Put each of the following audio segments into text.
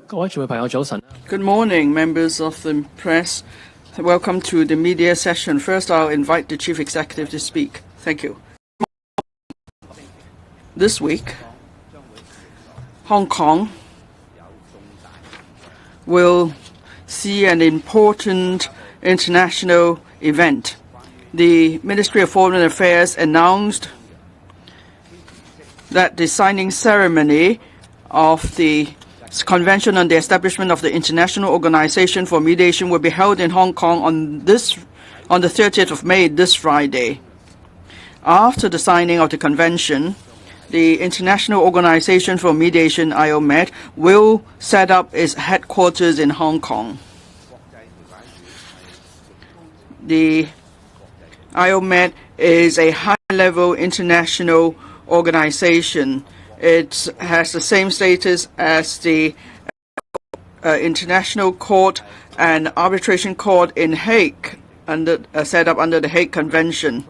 Good morning, members of the press. Welcome to the media session. First, I'll invite the Chief Executive to speak. Thank you. This week, Hong Kong will see an important international event. The Ministry of Foreign Affairs announced that the signing ceremony of the Convention on the Establishment of the International Organization for Mediation will be held in Hong Kong on the 30th of May, this Friday. After the signing of the convention, the International Organization for Mediation, IOMED, will set up its headquarters in Hong Kong. The IOMED is a high-level international organization. It has the same status as the International Court and Arbitration Court in Hague, set up under the Hague Convention.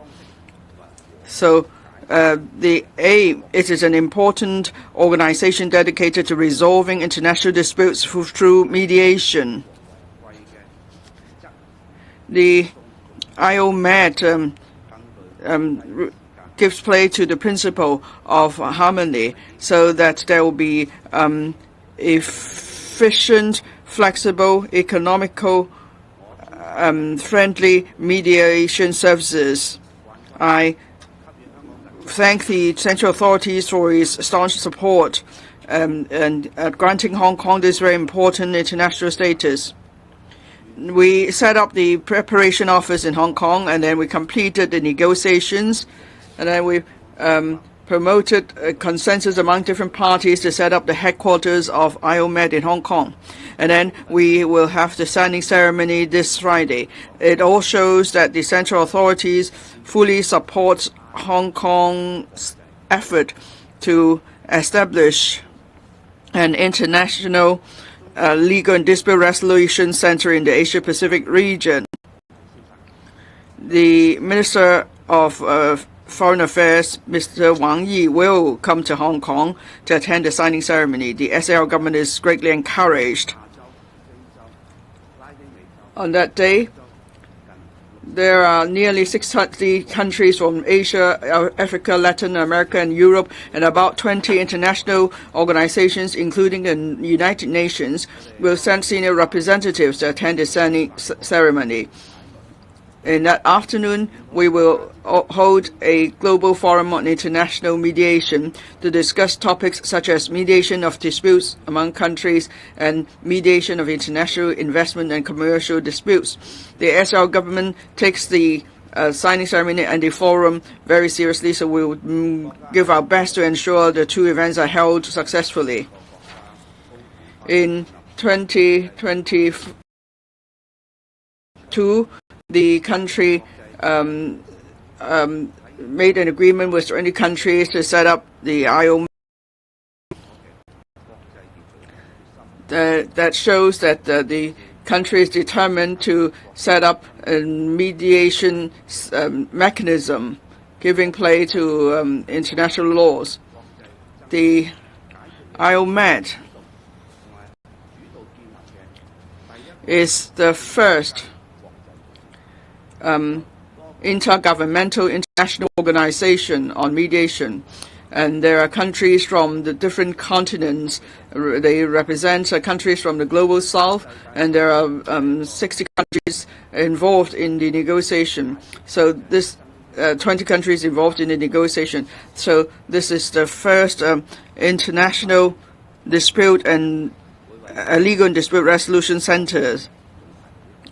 So the aim, it is an important organization dedicated to resolving international disputes through mediation. The IOMED gives play to the principle of harmony so that there will be efficient, flexible, economical, friendly mediation services. I thank the central authorities for its staunch support and granting Hong Kong this very important international status. We set up the preparation office in Hong Kong, and then we completed the negotiations, and then we promoted a consensus among different parties to set up the headquarters of IOMED in Hong Kong. And then we will have the signing ceremony this Friday. It all shows that the central authorities fully support Hong Kong's effort to establish an international legal and dispute resolution center in the Asia-Pacific region. The Minister of Foreign Affairs, Mr. Wang Yi, will come to Hong Kong to attend the signing ceremony. The SAR government is greatly encouraged. On that day, there are nearly 600 countries from Asia, Africa, Latin America, and Europe, and about 20 international organizations, including the United Nations, will send senior representatives to attend the signing ceremony. In that afternoon, we will hold a global forum on international mediation to discuss topics such as mediation of disputes among countries and mediation of international investment and commercial disputes. The SR government takes the signing ceremony and the forum very seriously, so we will give our best to ensure the two events are held successfully. In 2022, the country made an agreement with 20 countries to set up the IOMED. That shows that the country is determined to set up a mediation mechanism, giving play to international laws. The IOMED is the first intergovernmental international organization on mediation, and there are countries from the different continents. They represent countries from the global south, and there are 60 countries involved in the negotiation. So this 20 countries involved in the negotiation. So this is the first international dispute and legal and dispute resolution centers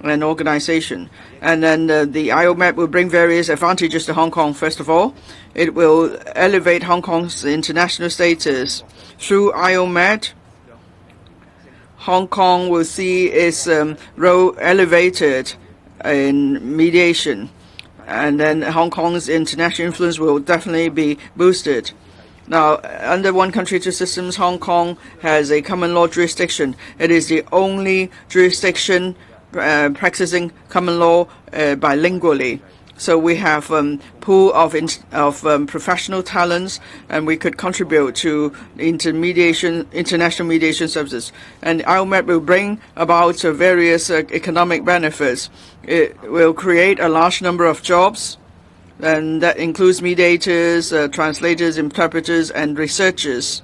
an organization. And then the IOMED will bring various advantages to Hong Kong. First of all, it will elevate Hong Kong's international status. Through IOMED, Hong Kong will see its role elevated in mediation. And then Hong Kong's international influence will definitely be boosted. Now, under one country, two systems, Hong Kong has a common law jurisdiction. It is the only jurisdiction practicing common law bilingually. So we have pool of professional talents, and we could contribute to international mediation services. And IOMET will bring about various economic benefits. It will create a large number of jobs, and that includes mediators, translators, interpreters, and researchers.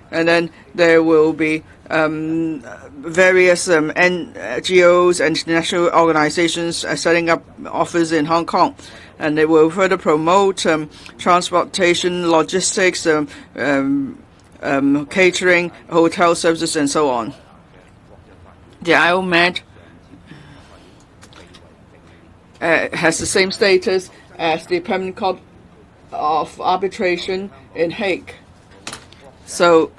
And then there will be various NGOs and international organizations setting up offices in Hong Kong. And they will further promote transportation, logistics, catering, hotel services, and so on. The IOMET has the same status as the Permanent Court of Arbitration in Hague. So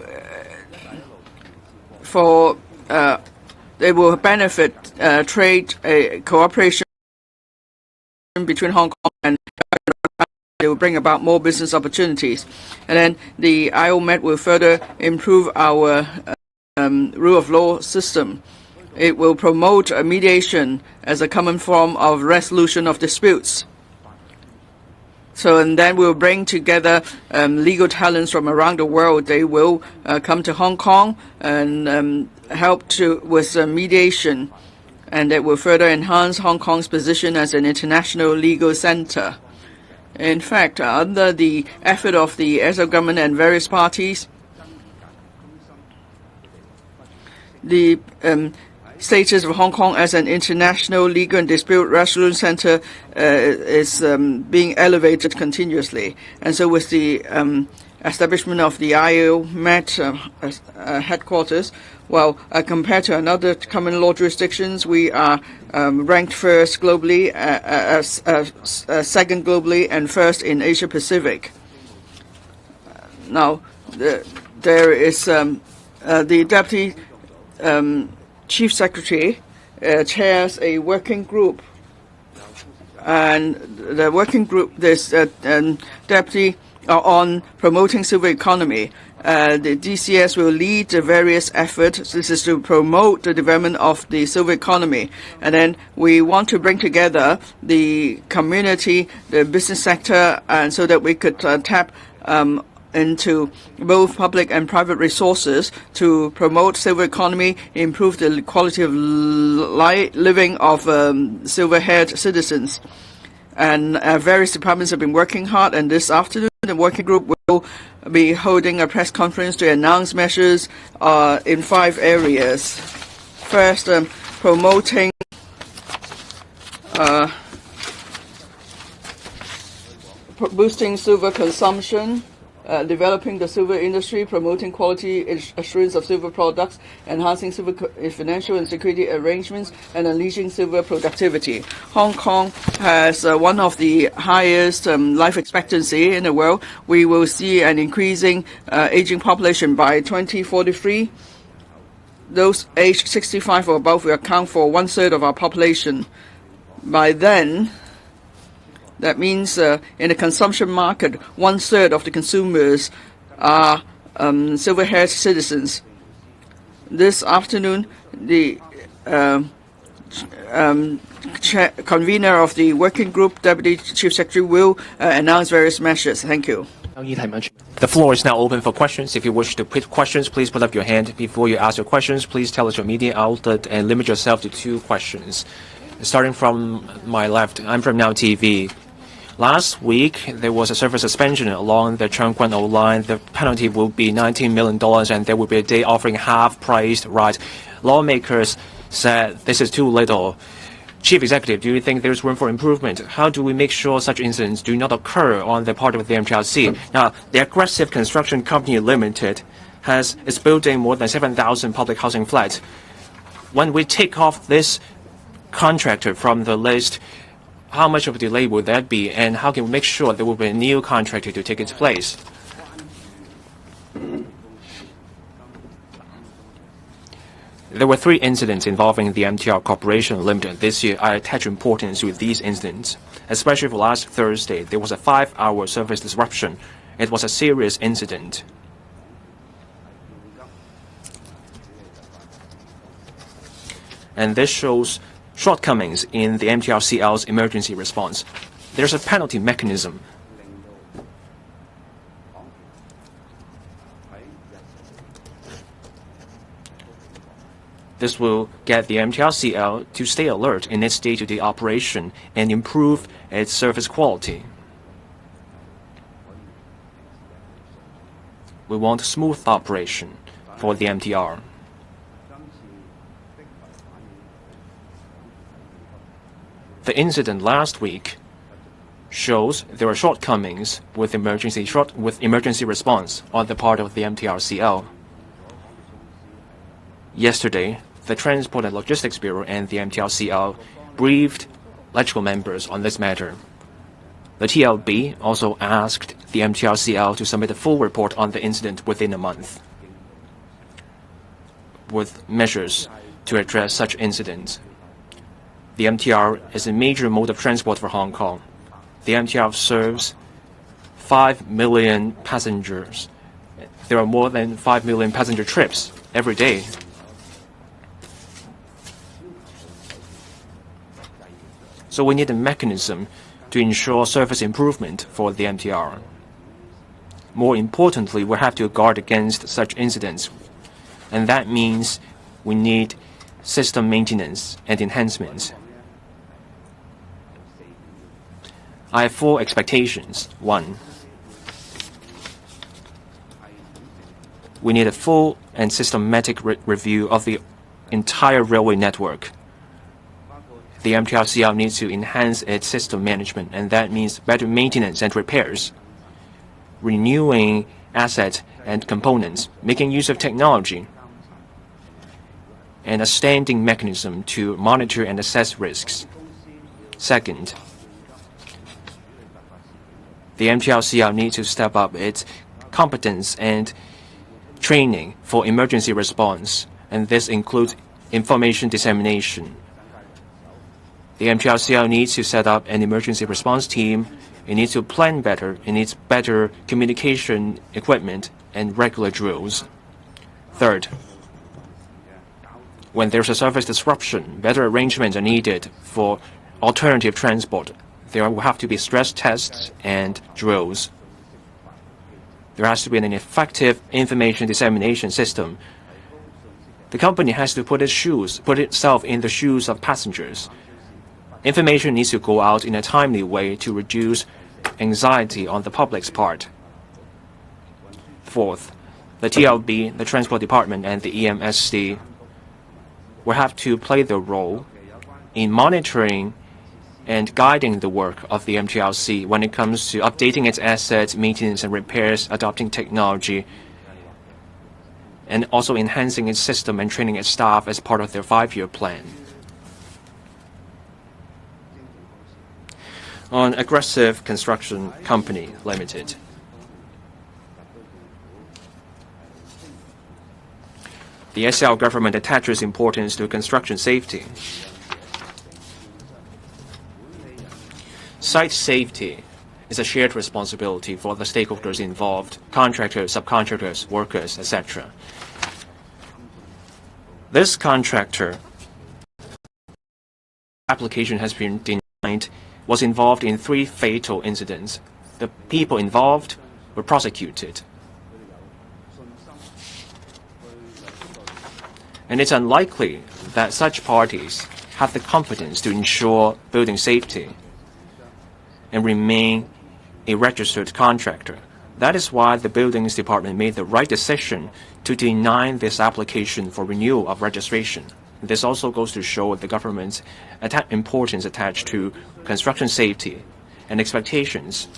they will benefit trade cooperation between Hong Kong and they will bring about more business opportunities. And then the IOMET will further improve our rule of law system. It will promote mediation as a common form of resolution of disputes. So, and then we'll bring together legal talents from around the world. They will come to Hong Kong and help with mediation, and it will further enhance Hong Kong's position as an international legal center. In fact, under the effort of the ExCo government and various parties, the status of Hong Kong as an international legal and dispute resolution center is being elevated continuously. And so with the establishment of the IOMET headquarters, well, compared to another common law jurisdictions, we are ranked first globally, second globally, and first in Asia Pacific. Now, there is the deputy Chief Secretary chairs a working group, and the working group, this deputy on promoting silver economy. The DCS will lead the various efforts. This is to promote the development of the silver economy. And then we want to bring together the community, the business sector, and so that we could tap into both public and private resources to promote silver economy, improve the quality of living of silver-haired citizens. And various departments have been working hard, and this afternoon the working group will be holding a press conference to announce measures in 5 areas. First, promoting boosting silver consumption, developing the silver industry, promoting quality assurance of silver products, enhancing silver financial and security arrangements, and unleashing silver productivity. Hong Kong has one of the highest life expectancy in the world. We will see an increasing aging population by 2043. Those aged 65 or above will account for 1/3 of our population. By then, that means in the consumption market, 1/3 of the consumers are silver-haired citizens. This afternoon, the convener of the working group, Deputy Chief Secretary, will announce various measures. Thank you. The floor is now open for questions. If you wish to put questions, please put up your hand. Before you ask your questions, please tell us your media outlet and limit yourself to 2 questions. Starting from my left, I'm from Now TV. Last week, there was a service suspension along the Cheung Kwan O line. The penalty will be $19 million, and there will be a day offering half-priced rides. Lawmakers said this is too little. Chief Executive, do you think there's room for improvement? How do we make sure such incidents do not occur on the part of the MTRC? Now, the Aggressive Construction Company Limited is building more than 7,000 public housing flats. When we take off this contractor from the list, how much of a delay will that be, and how can we make sure there will be a new contractor to take its place? There were 3 incidents involving the MTR Corporation Limited this year. I attach importance to these incidents. Especially for last Thursday, there was a 5-hour service disruption. It was a serious incident. And this shows shortcomings in the MTRCL's emergency response. there's a penalty mechanism. This will get the MTRCL to stay alert in its day-to-day operation and improve its service quality. We want smooth operation for the MTR. The incident last week shows there are shortcomings with emergency response on the part of the MTRCL. Yesterday, the Transport and Logistics Bureau and the MTRCL briefed electrical members on this matter. The TLB also asked the MTRCL to submit a full report on the incident within a month, with measures to address such incidents. The MTR is a major mode of transport for Hong Kong. The MTR serves 5 million passengers. There are more than 5 million passenger trips every day. So we need a mechanism to ensure service improvement for the MTR. More importantly, we have to guard against such incidents, and that means we need system maintenance and enhancements. I have 4 expectations. 1, we need a full and systematic review of the entire railway network. The MTRCL needs to enhance its system management, and that means better maintenance and repairs, renewing assets and components, making use of technology, and a standing mechanism to monitor and assess risks. Second, the MTRCL needs to step up its competence and training for emergency response, and this includes information dissemination. The MTRCL needs to set up an emergency response team. It needs to plan better. It needs better communication equipment and regular drills. Third, when there's a service disruption, better arrangements are needed for alternative transport. There will have to be stress tests and drills. There has to be an effective information dissemination system. The company has to put itself in the shoes of passengers. Information needs to go out in a timely way to reduce anxiety on the public's part. Fourth, the TLB, the Transport Department, and the EMSD will have to play their role in monitoring and guiding the work of the MTRC when it comes to updating its assets, maintenance and repairs, adopting technology, and also enhancing its system and training its staff as part of their 5-year plan. On Aggressive Construction Company Limited, the SL government attaches importance to construction safety. Site safety is a shared responsibility for the stakeholders involved, contractors, subcontractors, workers, etc. This contractor application has been denied, was involved in 3 fatal incidents. The people involved were prosecuted. And it's unlikely that such parties have the competence to ensure building safety and remain a registered contractor. That is why the Buildings Department made the right decision to deny this application for renewal of registration. This also goes to show the government's importance attached to construction safety and expectations.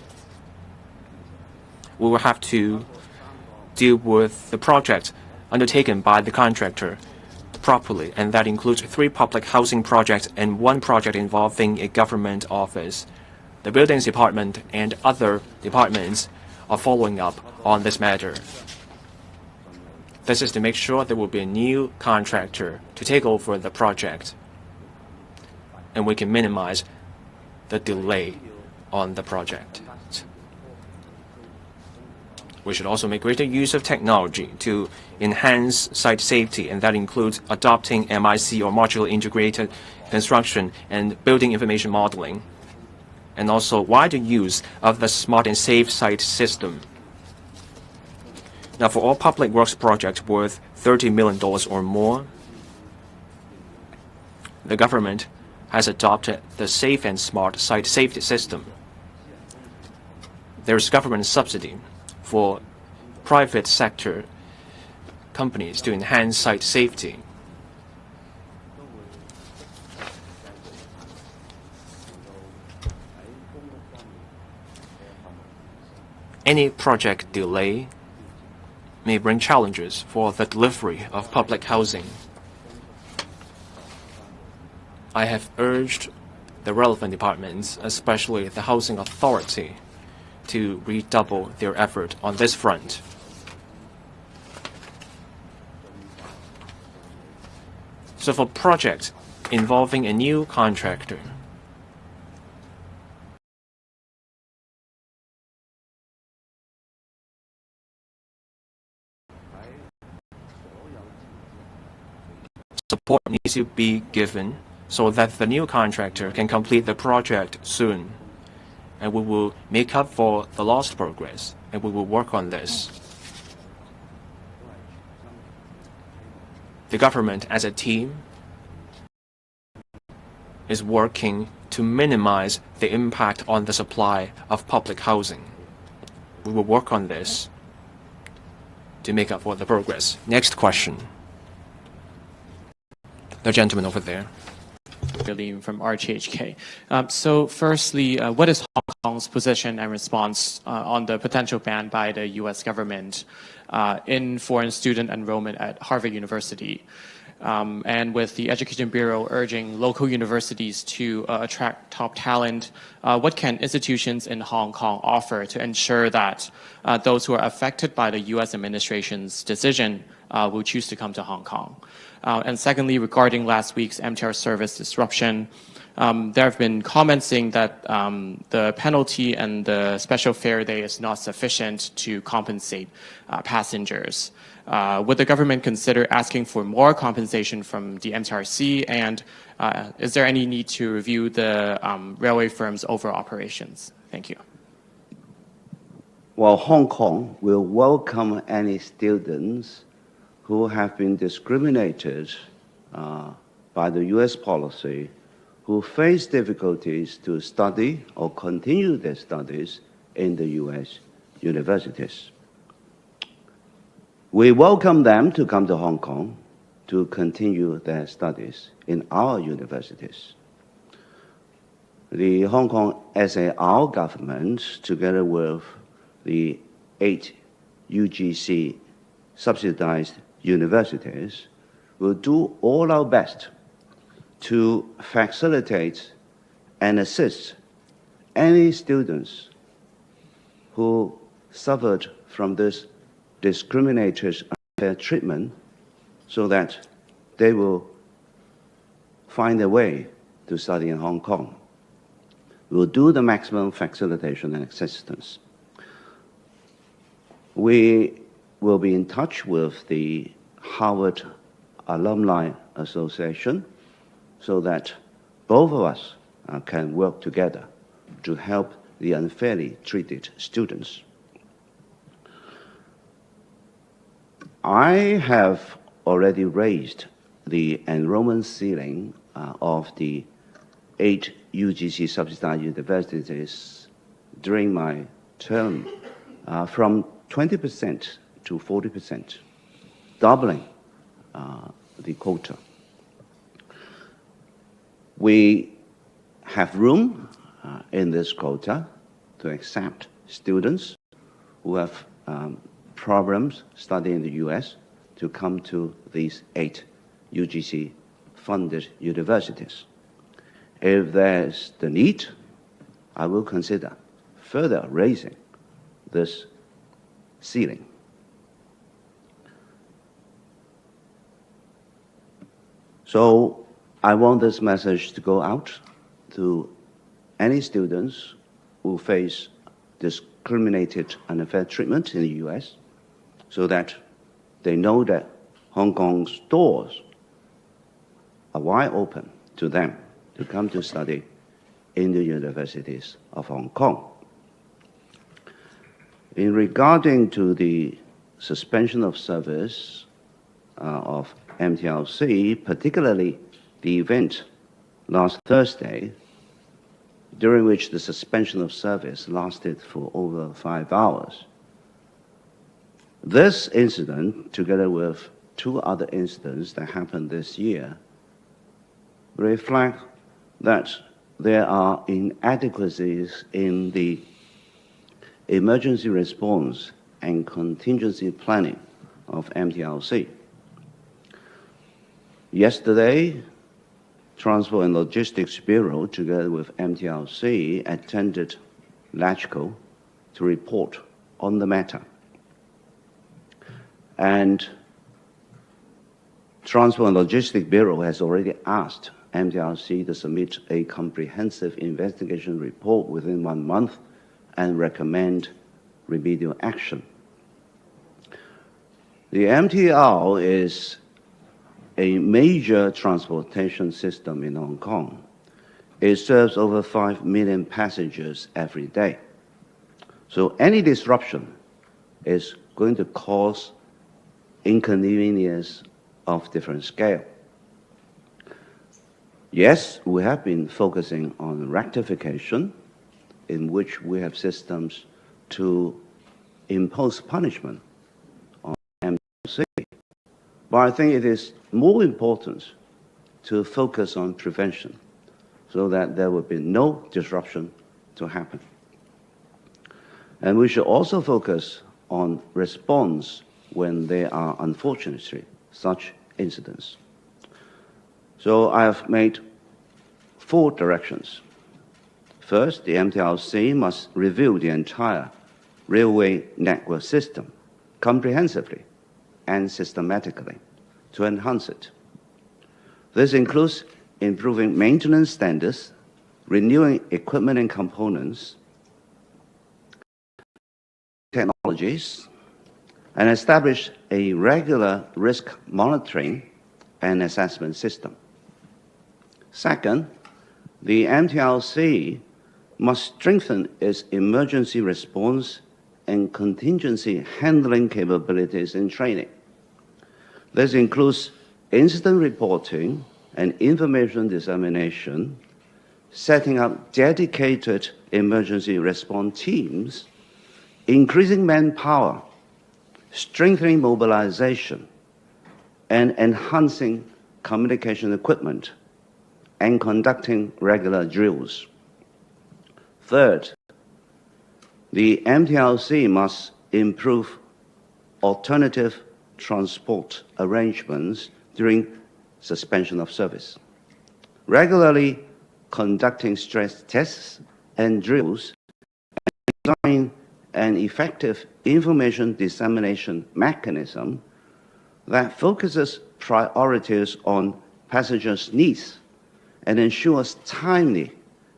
We will have to deal with the project undertaken by the contractor properly, and that includes 3 public housing projects and 1 project involving a government office. The Buildings Department and other departments are following up on this matter. This is to make sure there will be a new contractor to take over the project, and we can minimize the delay on the project. We should also make greater use of technology to enhance site safety, and that includes adopting MIC or modular integrated construction and building information modeling. and also wider use of the smart and safe site system. Now, for all public works projects worth $30 million or more, the government has adopted the Safe and Smart Site Safety System. There is government subsidy for private sector companies to enhance site safety. Any project delay may bring challenges for the delivery of public housing. I have urged the relevant departments, especially the Housing Authority, to redouble their effort on this front. So for projects involving a new contractor, support needs to be given so that the new contractor can complete the project soon. And we will make up for the lost progress, and we will work on this. The government as a team is working to minimize the impact on the supply of public housing. We will work on this to make up for the progress. Next question. The gentleman over there. From RTHK. So firstly, what is Hong Kong's position and response on the potential ban by the U.S. government in foreign student enrollment at Harvard University? And with the Education Bureau urging local universities to attract top talent, what can institutions in Hong Kong offer to ensure that those who are affected by the U.S. administration's decision will choose to come to Hong Kong? And secondly, regarding last week's MTR service disruption, there have been comments saying that the penalty and the special fare day is not sufficient to compensate passengers. Would the government consider asking for more compensation from the MTRC? And is there any need to review the railway firm's overall operations? Thank you. Well, Hong Kong will welcome any students who have been discriminated by the U.S. policy, who face difficulties to study or continue their studies in the U.S. universities. We welcome them to come to Hong Kong to continue their studies in our universities. The Hong Kong SAR government, together with the 8 UGC subsidized universities, will do all our best to facilitate and assist any students who suffered from this discriminated unfair treatment so that they will find a way to study in Hong Kong. We will do the maximum facilitation and assistance. We will be in touch with the Harvard Alumni Association so that both of us can work together to help the unfairly treated students. I have already raised the enrollment ceiling of the 8 UGC subsidized universities during my term from 20% to 40%, doubling the quota. We have room in this quota to accept students who have problems studying in the US to come to these 8 UGC-funded universities. If there's the need, I will consider further raising this ceiling. So I want this message to go out to any students who face discriminated and unfair treatment in the US, so that they know that Hong Kong's doors are wide open to them to come to study in the universities of Hong Kong. In regarding to the suspension of service of MTLC, particularly the event last Thursday, during which the suspension of service lasted for over 5 hours. This incident, together with 2 other incidents that happened this year, reflect that there are inadequacies in the emergency response and contingency planning of MTLC. Yesterday, Transport and Logistics Bureau, together with MTLC, attended LACHCO to report on the matter. And Transport and Logistics Bureau has already asked MTLC to submit a comprehensive investigation report within 1 month and recommend remedial action. The MTR is a major transportation system in Hong Kong. It serves over 5 million passengers every day. So any disruption is going to cause inconvenience of different scale. Yes, we have been focusing on rectification, in which we have systems to impose punishment on MTLC. But I think it is more important to focus on prevention so that there will be no disruption to happen. And we should also focus on response when there are, unfortunately, such incidents. So I have made 4 directions. First, the MTLC must review the entire railway network system comprehensively and systematically to enhance it. This includes improving maintenance standards, renewing equipment and components, technologies, and establish a regular risk monitoring and assessment system. Second, the MTLC must strengthen its emergency response and contingency handling capabilities and training. This includes incident reporting and information dissemination, setting up dedicated emergency response teams, increasing manpower, strengthening mobilization, and enhancing communication equipment, and conducting regular drills. Third, the MTLC must improve alternative transport arrangements during suspension of service, regularly conducting stress tests and drills, and designing an effective information dissemination mechanism that focuses priorities on passengers' needs and ensures timely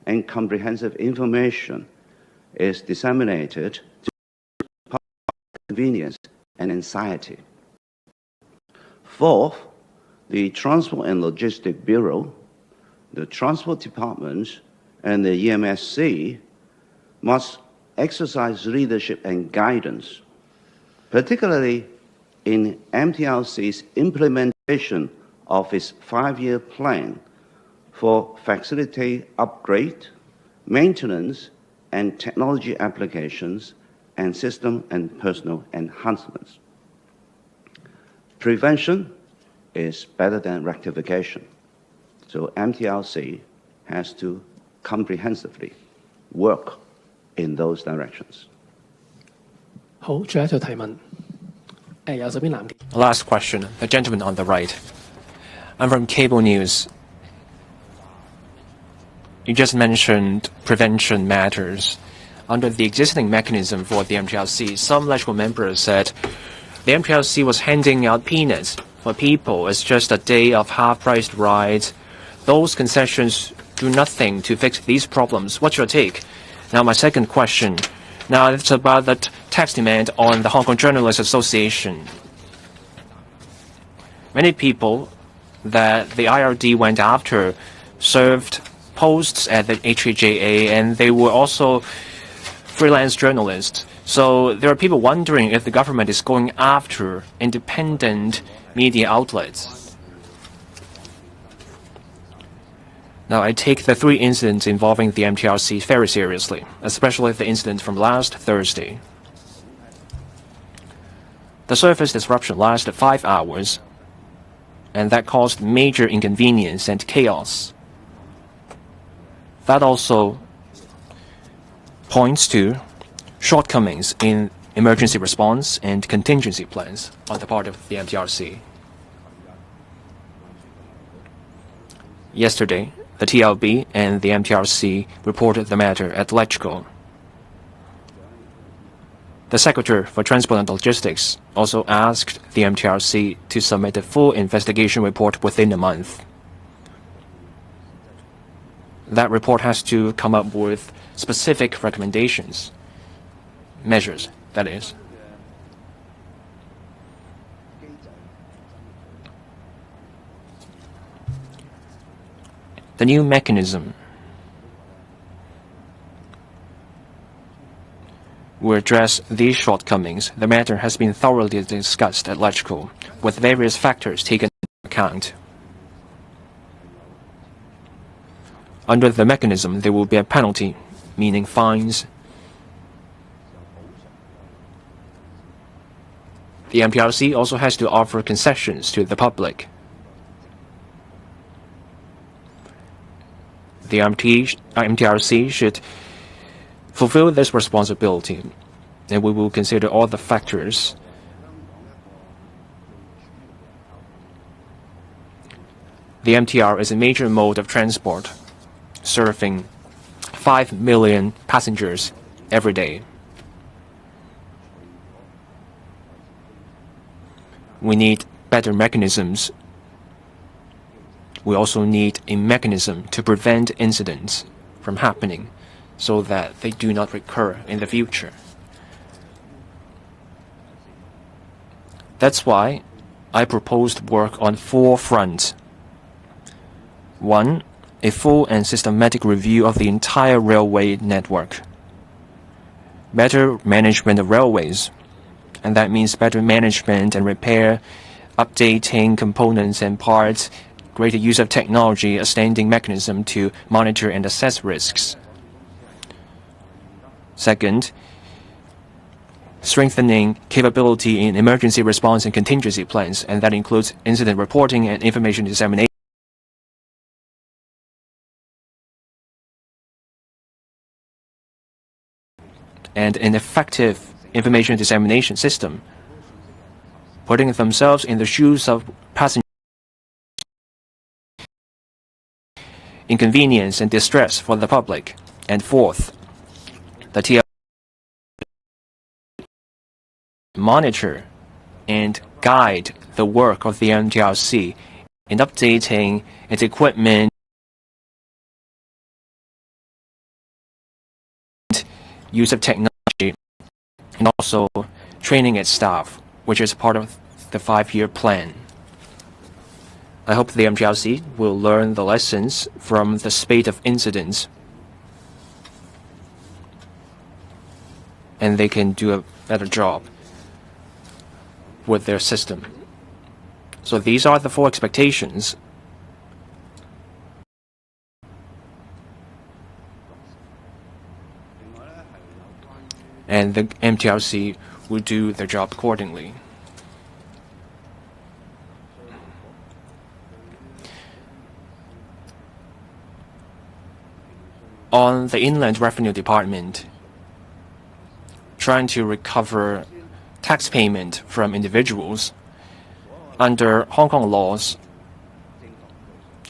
and comprehensive information is disseminated to public convenience and anxiety. Fourth, the Transport and Logistics Bureau, the Transport Department, and the EMSC must exercise leadership and guidance, particularly in MTLC's implementation of its 5-year plan for facility upgrade, maintenance, and technology applications, and system and personal enhancements. Prevention is better than rectification. So MTLC has to comprehensively work in those directions. 好，最後一條提問。右手邊藍嘅。Last question, the gentleman on the right. I'm from Cable News. You just mentioned prevention matters. Under the existing mechanism for the MTLC, some LACHCO members said the MTLC was handing out peanuts for people. It's just a day of half-priced rides. Those concessions do nothing to fix these problems. What's your take? Now, my second question. Now, it's about the tax demand on the Hong Kong Journalists Association. Many people that the IRD went after served posts at the HKJA, and they were also freelance journalists. So there are people wondering if the government is going after independent media outlets. Now, I take the 3 incidents involving the MTRC very seriously, especially the incident from last Thursday. The service disruption lasted 5 hours, and that caused major inconvenience and chaos. That also points to shortcomings in emergency response and contingency plans on the part of the MTRC. Yesterday, the TLB and the MTRC reported the matter at TMHK. The Secretary for Transport and Logistics also asked the MTRC to submit a full investigation report within a month. That report has to come up with specific recommendations, measures, that is. The new mechanism will address these shortcomings. The matter has been thoroughly discussed at TMHK, with various factors taken into account. Under the mechanism, there will be a penalty, meaning fines. The MTRC also has to offer concessions to the public. The MTRC should fulfill this responsibility, and we will consider all the factors. The MTR is a major mode of transport, serving 5 million passengers every day. We need better mechanisms. We also need a mechanism to prevent incidents from happening so that they do not recur in the future. That's why I proposed work on 4 fronts. 1, a full and systematic review of the entire railway network. Better management of railways, and that means better management and repair, updating components and parts, greater use of technology, a standing mechanism to monitor and assess risks. Second, strengthening capability in emergency response and contingency plans, and that includes incident reporting and information dissemination. And an effective information dissemination system, putting themselves in the shoes of passengers, inconvenience and distress for the public. And fourth, the TL monitor and guide the work of the MTRC in updating its equipment, use of technology, and also training its staff, which is part of the 5-year plan. I hope the MTRC will learn the lessons from the spate of incidents, and they can do a better job with their system. So these are the 4 expectations. And the MTRC will do their job accordingly. On the Inland Revenue Department, trying to recover tax payment from individuals, under Hong Kong laws,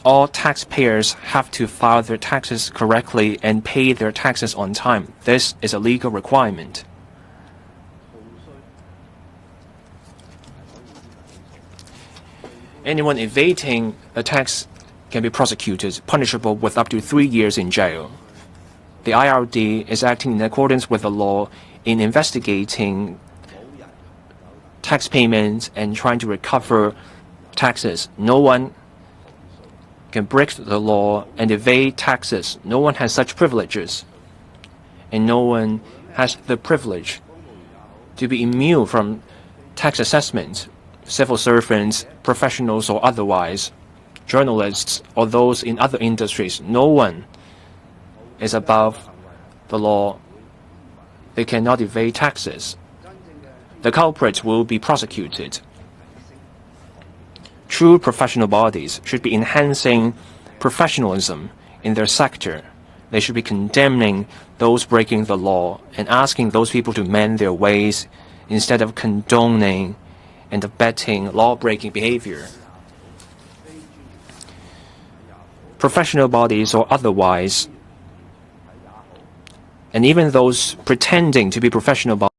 all taxpayers have to file their taxes correctly and pay their taxes on time. This is a legal requirement. Anyone evading a tax can be prosecuted, punishable with up to 3 years in jail. The IRD is acting in accordance with the law in investigating tax payments and trying to recover taxes. No one can break the law and evade taxes. No one has such privileges, and no one has the privilege to be immune from tax assessment. Civil servants, professionals or otherwise, journalists or those in other industries, no one is above the law. They cannot evade taxes. The culprits will be prosecuted. True professional bodies should be enhancing professionalism in their sector. They should be condemning those breaking the law and asking those people to mend their ways instead of condoning and abetting law-breaking behavior. Professional bodies or otherwise, and even those pretending to be professional bodies,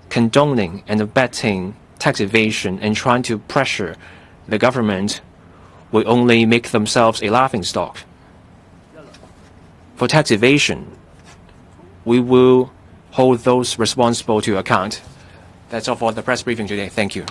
condoning and abetting tax evasion and trying to pressure the government will only make themselves a laughingstock. For tax evasion, we will hold those responsible to account. That's all for the press briefing today. Thank you.